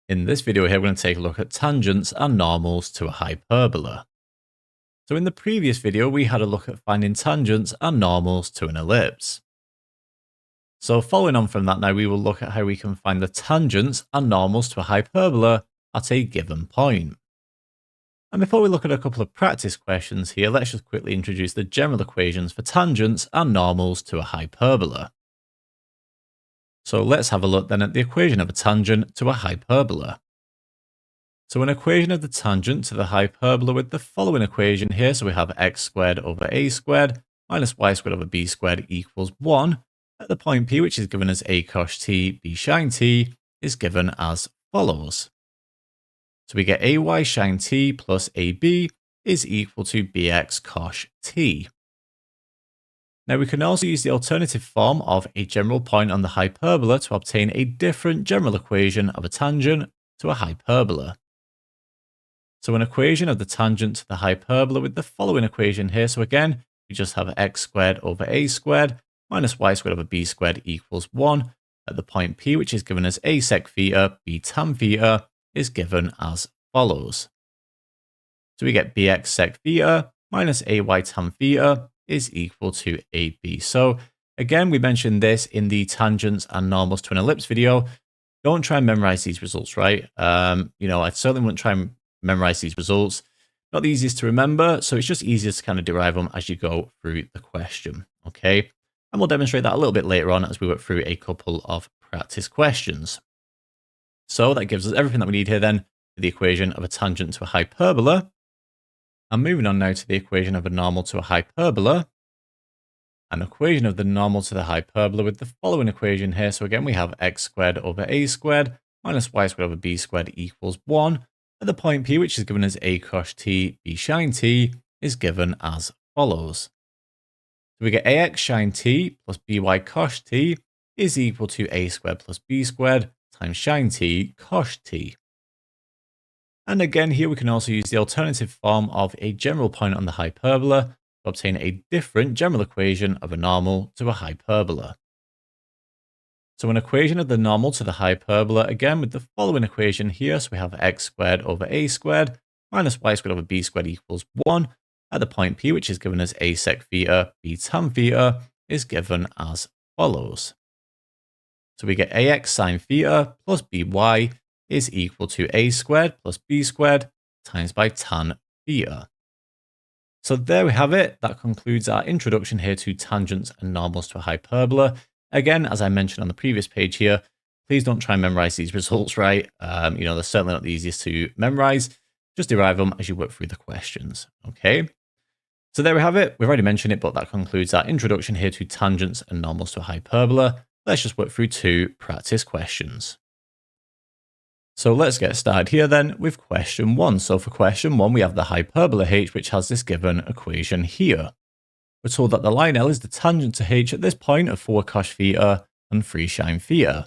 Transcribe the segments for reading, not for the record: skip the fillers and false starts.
In this video here, we're going to take a look at tangents and normals to a hyperbola. So in the previous video, we had a look at finding tangents and normals to an ellipse. So following on from that now, we will look at how we can find the tangents and normals to a hyperbola at a given point. And before we look at a couple of practice questions here, let's just quickly introduce the general equations for tangents and normals to a hyperbola. So let's have a look then at the equation of a tangent to a hyperbola. So an equation of the tangent to the hyperbola with the following equation here. So we have x squared over a squared minus y squared over b squared equals 1 at the point P, which is given as a cos t, b sine t, is given as follows. So we get ay sine t plus ab is equal to bx cos t. Now we can also use the alternative form of a general point on the hyperbola to obtain a different general equation of a tangent to a hyperbola. So an equation of the tangent to the hyperbola with the following equation here. So again, we just have x squared over a squared minus y squared over b squared equals 1 at the point P, which is given as a sec theta, b tan theta, is given as follows. So we get bx sec theta minus ay tan theta is equal to AB. So again, we mentioned this in the tangents and normals to an ellipse video. Don't try and memorize these results, right? I certainly wouldn't try and memorize these results. Not the easiest to remember, so it's just easier to kind of derive them as you go through the question, okay? And we'll demonstrate that a little bit later on as we work through a couple of practice questions. So that gives us everything that we need here then for the equation of a tangent to a hyperbola. And moving on now to the equation of a normal to a hyperbola. An equation of the normal to the hyperbola with the following equation here. So again, we have x squared over a squared minus y squared over b squared equals 1 at the point P, which is given as a cos t, b sine t, is given as follows. So we get ax sine t plus by cos t is equal to a squared plus b squared times sine t cos t. And again, here we can also use the alternative form of a general point on the hyperbola to obtain a different general equation of a normal to a hyperbola. So an equation of the normal to the hyperbola, again with the following equation here. So we have x squared over a squared minus y squared over b squared equals 1 at the point P, which is given as a sec theta, b tan theta, is given as follows. So we get ax sine theta plus by is equal to a squared plus b squared times by tan theta. So there we have it. That concludes our introduction here to tangents and normals to a hyperbola. Again, as I mentioned on the previous page here, please don't try and memorize these results, right? They're certainly not the easiest to memorize. Just derive them as you work through the questions, okay? So there we have it. We've already mentioned it, but that concludes our introduction here to tangents and normals to a hyperbola. Let's just work through 2 practice questions. So let's get started here then with question 1. So for question 1, we have the hyperbola h, which has this given equation here. We're told that the line L is the tangent to h at this point of 4 cos theta and 3 sine theta.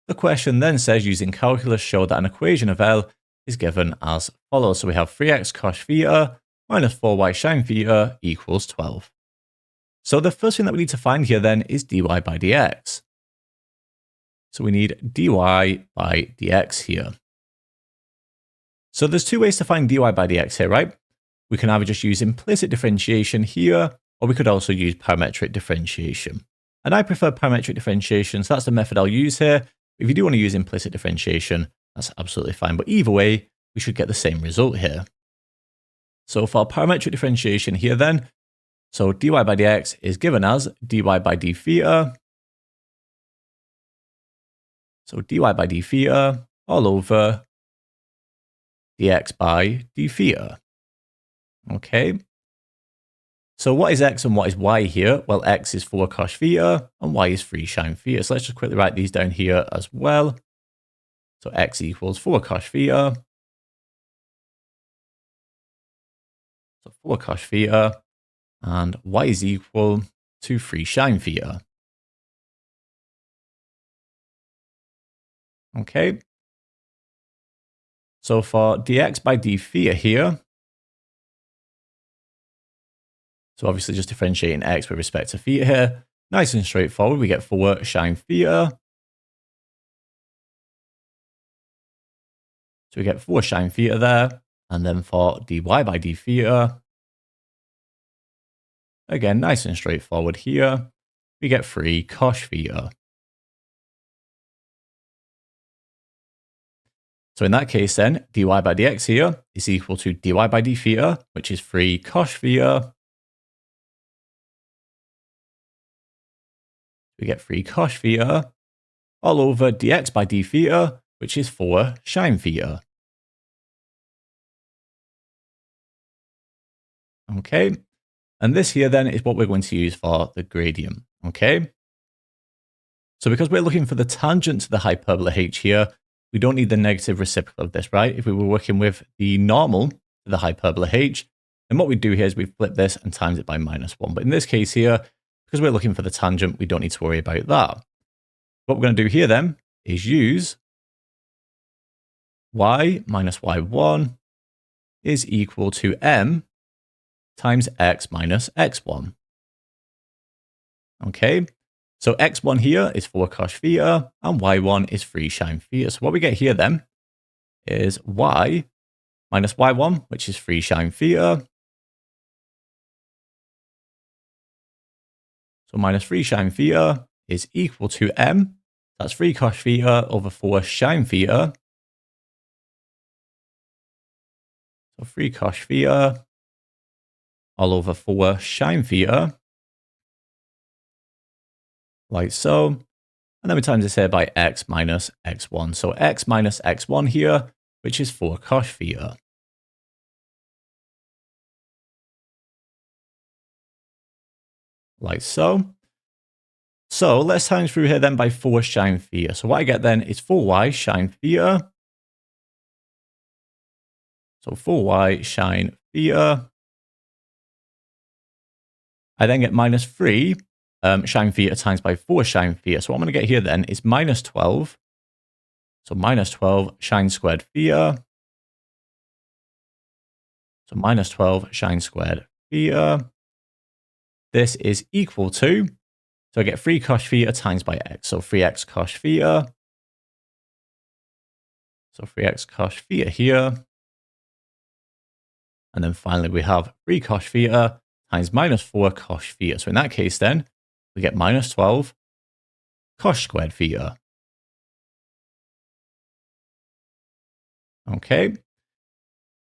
The question then says, using calculus, show that an equation of L is given as follows. So we have 3x cos theta minus 4y sine theta equals 12. So the first thing that we need to find here then is dy by dx. So we need dy by dx here. So there's 2 ways to find dy by dx here, right? We can either just use implicit differentiation here, or we could also use parametric differentiation. And I prefer parametric differentiation, so that's the method I'll use here. If you do want to use implicit differentiation, that's absolutely fine. But either way, we should get the same result here. So for parametric differentiation here then, so dy by dx is given as dy by d theta. So dy by d theta all over dx by d theta. Okay. So what is x and what is y here? Well, x is 4 cos theta and y is 3 sine theta. So let's just quickly write these down here as well. So x equals 4 cos theta. So 4 cos theta and y is equal to 3 sine theta. Okay. So for dx by d theta here, so obviously just differentiating x with respect to theta here, nice and straightforward. We get 4 sine theta So we get 4 sine theta there. And then for dy by d theta, again, nice and straightforward here, we get 3 cos theta. So in that case then, dy by dx here is equal to dy by d theta, which is 3 cos theta. We get 3 cos theta all over dx by d theta, which is 4 sine theta. Okay, and this here then is what we're going to use for the gradient. Okay, so because we're looking for the tangent to the hyperbola h here, we don't need the negative reciprocal of this, right? If we were working with the normal to the hyperbola h, then what we do here is we flip this and times it by -1. But in this case here, because we're looking for the tangent, we don't need to worry about that. What we're going to do here then is use y minus y1 is equal to m times x minus x1. Okay, so x1 here is 4 cos theta and y1 is 3 sine theta. So what we get here then is y minus y1, which is 3 sine theta. So minus 3 sine theta is equal to m. That's 3 cos theta over 4 sine theta. So 3 cos theta all over 4 sine theta, like so. And then we times this here by x minus x1. So x minus x1 here, which is 4 cos theta. Like so. So let's times through here then by 4 sine theta. So what I get then is 4y sine theta. So 4y sine theta. I then get minus 3 sine theta times by 4 sine theta. So what I'm going to get here then is minus 12. So minus 12 sine squared theta. So minus 12 sine squared theta. This is equal to, so I get 3 cos theta times by x. So 3x cos theta. So 3x cos theta here. And then finally we have 3 cos theta times minus 4 cos theta. So in that case then, we get minus 12 cos squared theta. Okay.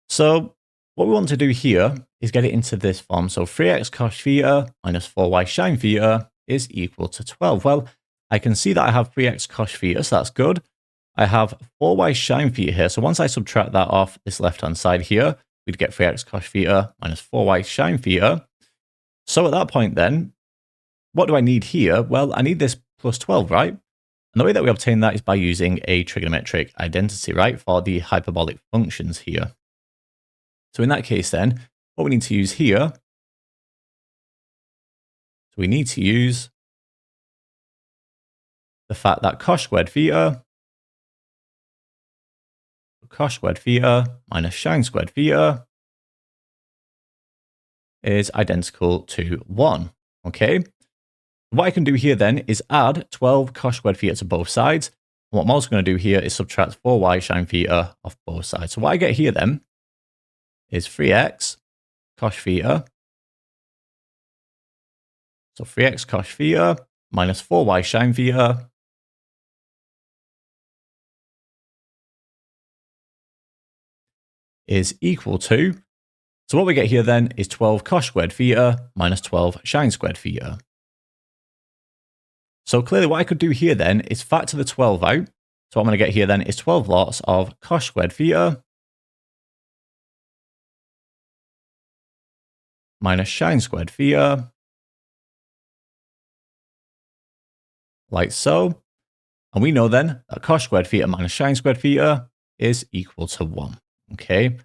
So what we want to do here is get it into this form. So 3x cos theta minus 4y sine theta is equal to 12. Well, I can see that I have 3x cos theta, so that's good. I have 4y sine theta here. So once I subtract that off this left-hand side here, we'd get 3x cos theta minus 4y sine theta. So at that point then, what do I need here? Well, I need this plus 12, right? And the way that we obtain that is by using a trigonometric identity, right, for the hyperbolic functions here. So in that case then, what we need to use here, so we need to use the fact that cos squared theta minus sine squared theta is identical to 1, okay? What I can do here then is add 12 cos squared theta to both sides. And what I'm also going to do here is subtract 4y sine theta off both sides. So what I get here then is 3x cos theta. So 3x cos theta minus 4y sine theta is equal to, so what we get here then is 12 cos squared theta minus 12 sine squared theta. So clearly what I could do here then is factor the 12 out. So what I'm going to get here then is 12 lots of cos squared theta minus sine squared theta, like so. And we know then that cos squared theta minus sine squared theta is equal to 1. Okay,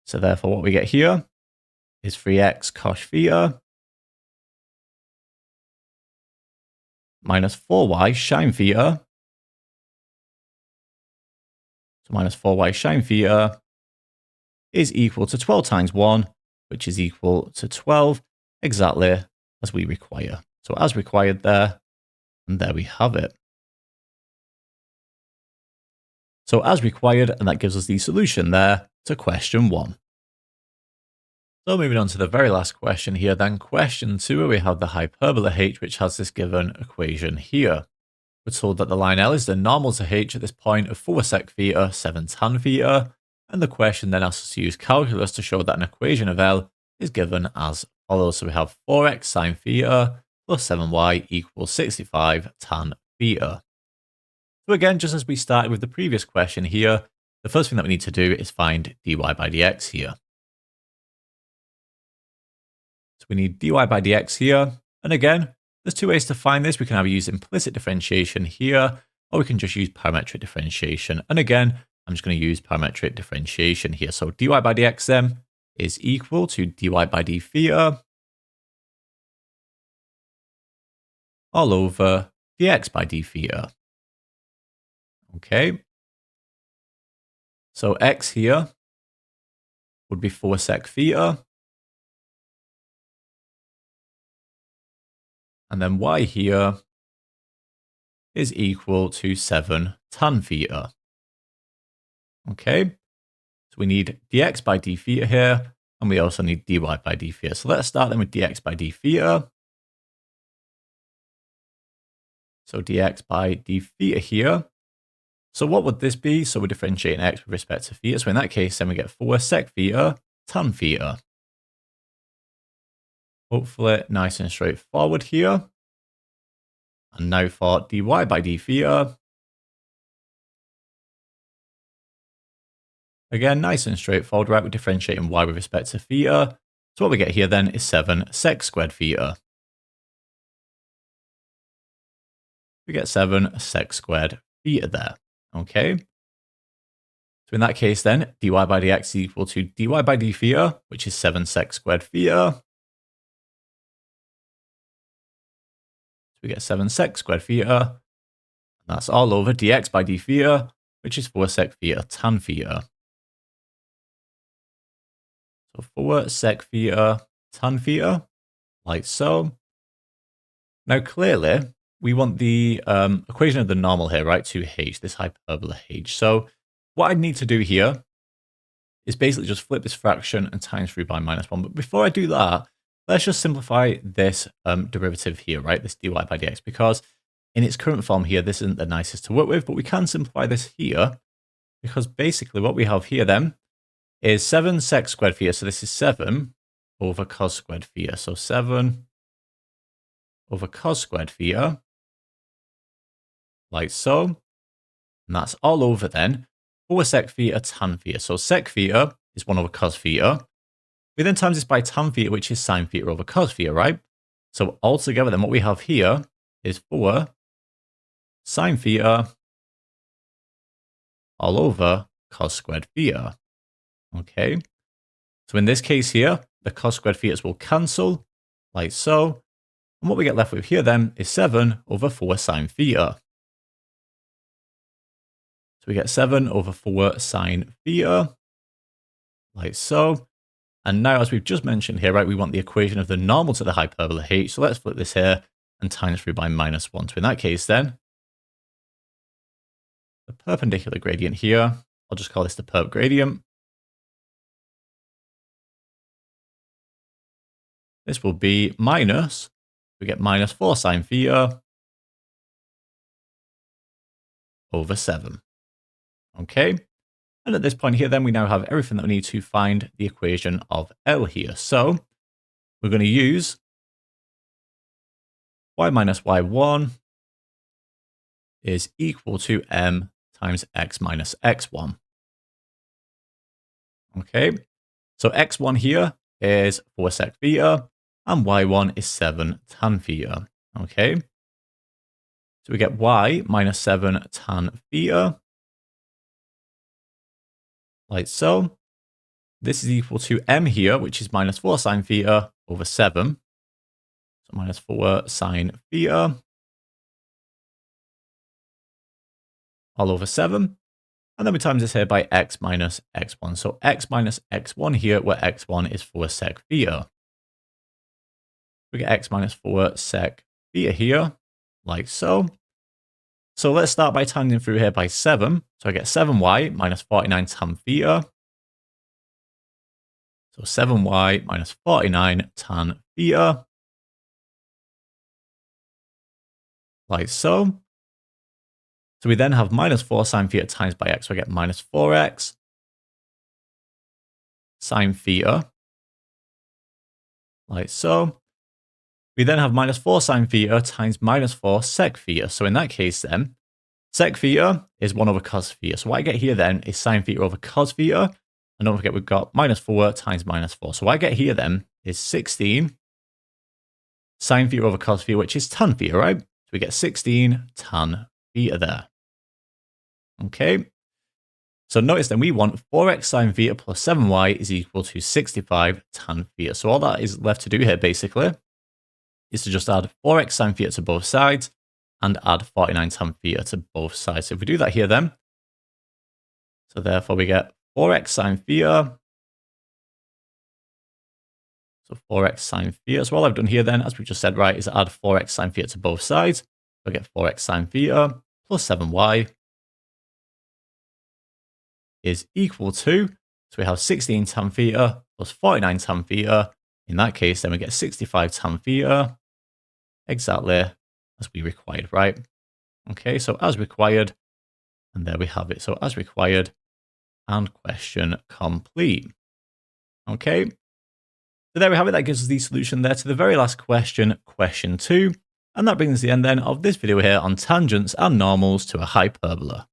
so therefore what we get here is 3x cos theta minus 4y sine theta. So minus 4y sine theta is equal to 12 times 1, which is equal to 12, exactly as we require. So as required there, and there we have it. So as required, and that gives us the solution there to question 1. So moving on to the very last question here, then question 2, where we have the hyperbola h, which has this given equation here. We're told that the line L is the normal to h at this point of 4 sec theta, 7 tan theta, and the question then asks us to use calculus to show that an equation of L is given as follows. So we have 4x sine theta plus 7y equals 65 tan theta. So again, just as we started with the previous question here, the first thing that we need to do is find dy by dx here. So we need dy by dx here. And again, there's 2 ways to find this. We can either use implicit differentiation here, or we can just use parametric differentiation. And again, I'm just going to use parametric differentiation here. So dy by dx then is equal to dy by d theta all over dx by d theta. Okay. So x here would be 4 sec theta. And then y here is equal to 7 tan theta. Okay, so we need dx by d theta here, and we also need dy by d theta. So let's start then with dx by d theta. So dx by d theta here. So what would this be? So we're differentiating x with respect to theta. So in that case, then we get 4 sec theta tan theta. Hopefully nice and straightforward here. And now for dy by d theta. Again, nice and straightforward, right? We're differentiating y with respect to theta. So what we get here then is 7 sec squared theta. We get 7 sec squared theta there. Okay. So in that case then, dy by dx is equal to dy by d theta, which is 7 sec squared theta. We get 7 sec squared theta, and that's all over dx by d theta, which is 4 sec theta tan theta. So 4 sec theta tan theta, like so. Now clearly, we want the equation of the normal here, right, to h, this hyperbola h. So what I need to do here is basically just flip this fraction and times through by -1. But before I do that, let's just simplify this derivative here, right? This dy by dx, because in its current form here, this isn't the nicest to work with, but we can simplify this here because basically what we have here then is 7 sec squared theta. So this is 7 over cos squared theta. So 7 over cos squared theta, like so. And that's all over then 4 sec theta tan theta. So sec theta is 1 over cos theta. We then times this by tan theta, which is sine theta over cos theta, right? So altogether then what we have here is 4 sine theta all over cos squared theta. Okay. So in this case here, the cos squared thetas will cancel, like so. And what we get left with here then is 7 over 4 sine theta. So we get 7 over 4 sine theta, like so. And now, as we've just mentioned here, right, we want the equation of the normal to the hyperbola h. So let's flip this here and times through by -1. So in that case then, the perpendicular gradient here, I'll just call this the perp gradient. This will be minus, we get -4 sine theta over 7. Okay. And at this point here, then we now have everything that we need to find the equation of L here. So we're going to use y minus y1 is equal to m times x minus x1. Okay. So x1 here is 4 sec theta and y1 is 7 tan theta. Okay. So we get y minus 7 tan theta, like so. This is equal to m here, which is -4 sine theta over 7. So -4 sine theta all over 7. And then we times this here by x minus x1. So x minus x1 here, where x1 is 4 sec theta. We get x minus 4 sec theta here, like so. So let's start by tangent through here by 7. So I get 7y minus 49 tan theta. So 7y minus 49 tan theta. Like so. So we then have minus 4 sine theta times by x. So I get minus 4x sine theta. Like so. We then have minus 4 sine theta times minus 4 sec theta. So in that case then, sec theta is 1 over cos theta. So what I get here then is sine theta over cos theta. And don't forget we've got minus 4 times minus 4. So what I get here then is 16 sine theta over cos theta, which is tan theta, right? So we get 16 tan theta there. Okay. So notice then we want 4x sine theta plus 7y is equal to 65 tan theta. So all that is left to do here basically is to just add 4x sine theta to both sides and add 49 tan theta to both sides. So if we do that here then, so therefore we get 4x sine theta. So 4x sine theta. So all I've done here then, as we just said, right, is add 4x sine theta to both sides. So I get 4x sine theta plus 7y is equal to, so we have 16 tan theta plus 49 tan theta. In that case, then we get 65 tan theta, exactly as we required, right? Okay, so as required, and there we have it. So as required, and question complete. Okay, so there we have it. That gives us the solution there to the very last question, question 2. And that brings us to the end then of this video here on tangents and normals to a hyperbola.